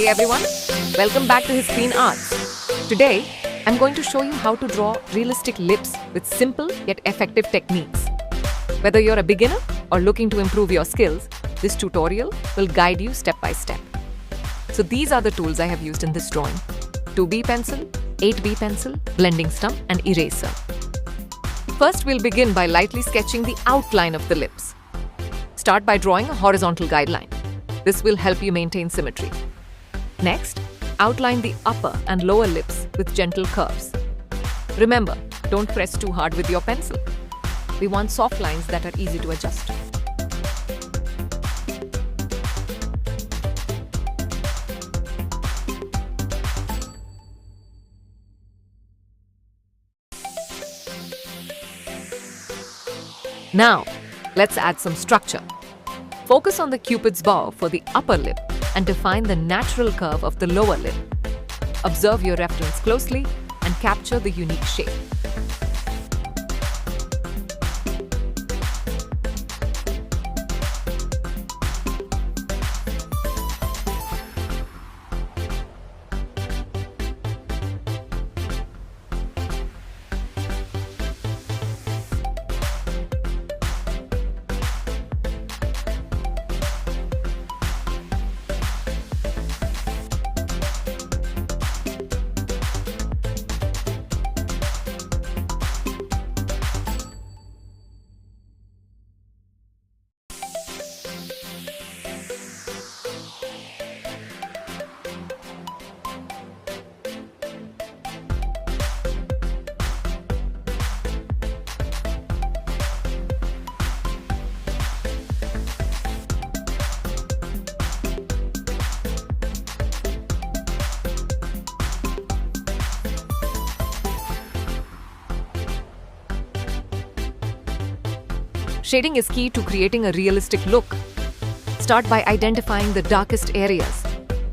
everyone, welcome back to His Screen Arts. Today, I'm going to show you how to draw realistic lips with simple yet effective techniques. Whether you're a beginner or looking to improve your skills, this tutorial will guide you step by step. So these are the tools I have used in this drawing: 2B pencil, 8B pencil, blending stump and eraser. First, we'll begin by lightly sketching the outline of the lips. Start by drawing a horizontal guideline. This will help you maintain symmetry. Next, outline the upper and lower lips with gentle curves. Remember, don't press too hard with your pencil. We want soft lines that are easy to adjust. Now, let's add some structure. Focus on the Cupid's bow for the upper lip and define the natural curve of the lower lip. Observe your reference closely and capture the unique shape. Shading is key to creating a realistic look. Start by identifying the darkest areas,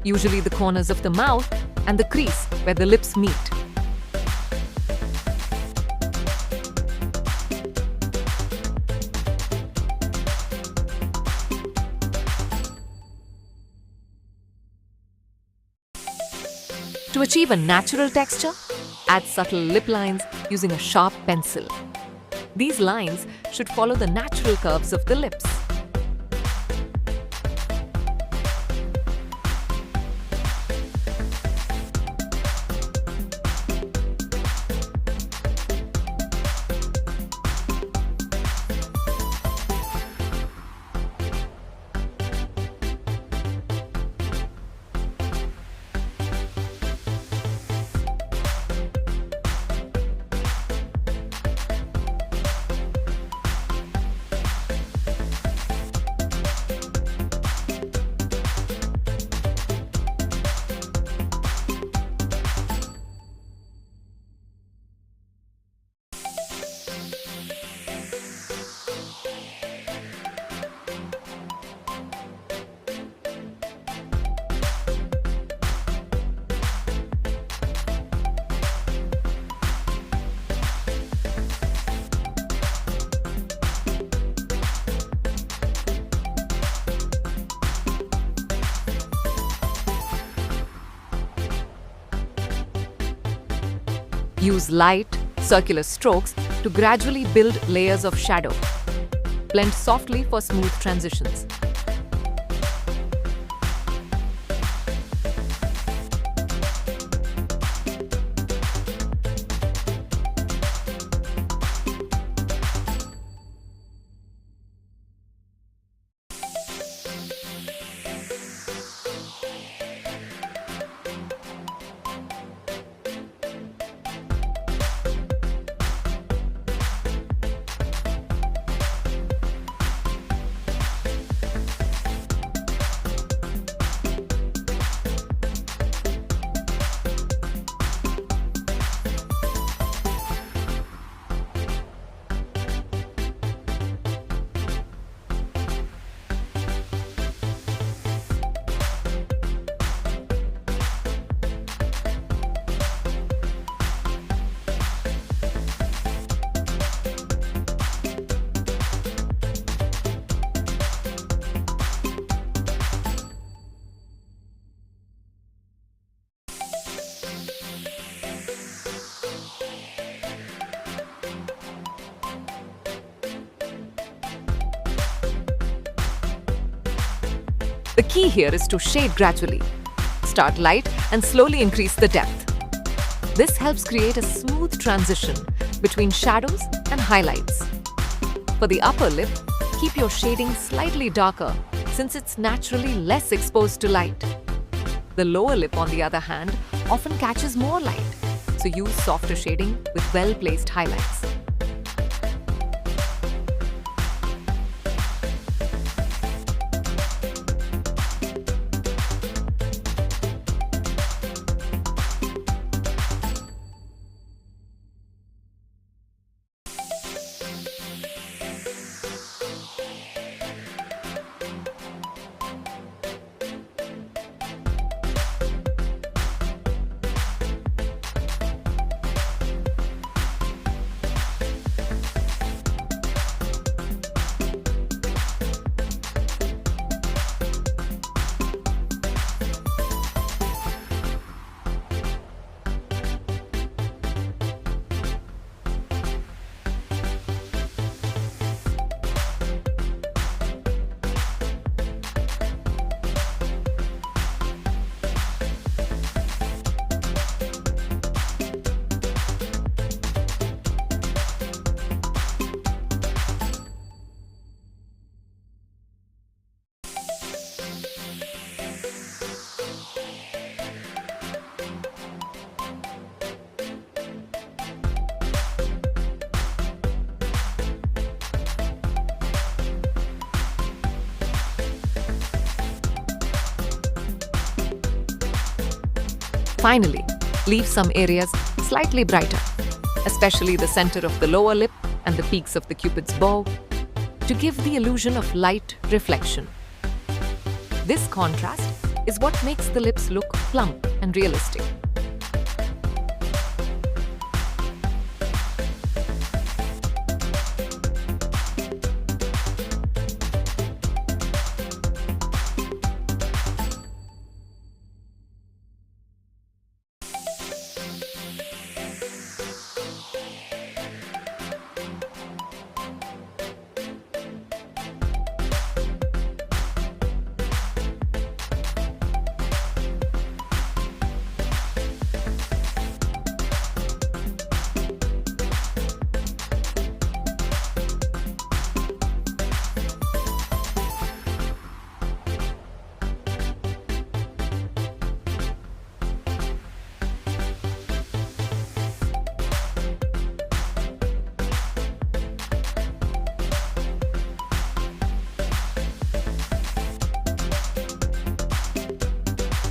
usually the corners of the mouth and the crease where the lips meet. To achieve a natural texture, add subtle lip lines using a sharp pencil. These lines should follow the natural curves of the lips. Use light, circular strokes to gradually build layers of shadow. Blend softly for smooth transitions. key here is to shade gradually. Start light and slowly increase the depth. This helps create a smooth transition between shadows and highlights. For the upper lip, keep your shading slightly darker since it's naturally less exposed to light. The lower lip, on the other hand, often catches more light, so use softer shading with well-placed highlights. Finally, leave some areas slightly brighter, especially the center of the lower lip and the peaks of the cupid's bow, to give the illusion of light reflection. This contrast is what makes the lips look plump and realistic.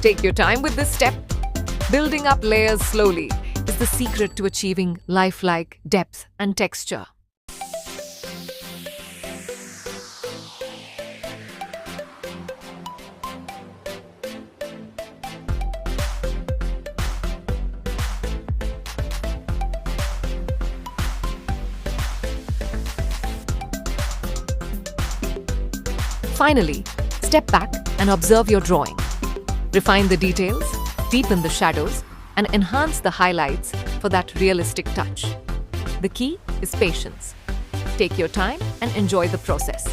Take your time with this step. Building up layers slowly is the secret to achieving lifelike depth and texture. Finally, step back and observe your drawing. Refine the details, deepen the shadows, and enhance the highlights for that realistic touch. The key is patience. Take your time and enjoy the process.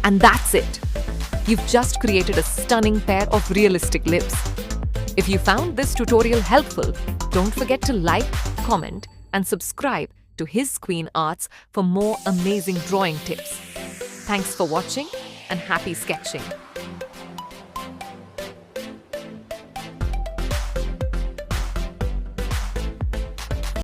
And that's it. You've just created a stunning pair of realistic lips. If you found this tutorial helpful, don't forget to like, comment, and subscribe to his Queen Arts for more amazing drawing tips. Thanks for watching and happy sketching.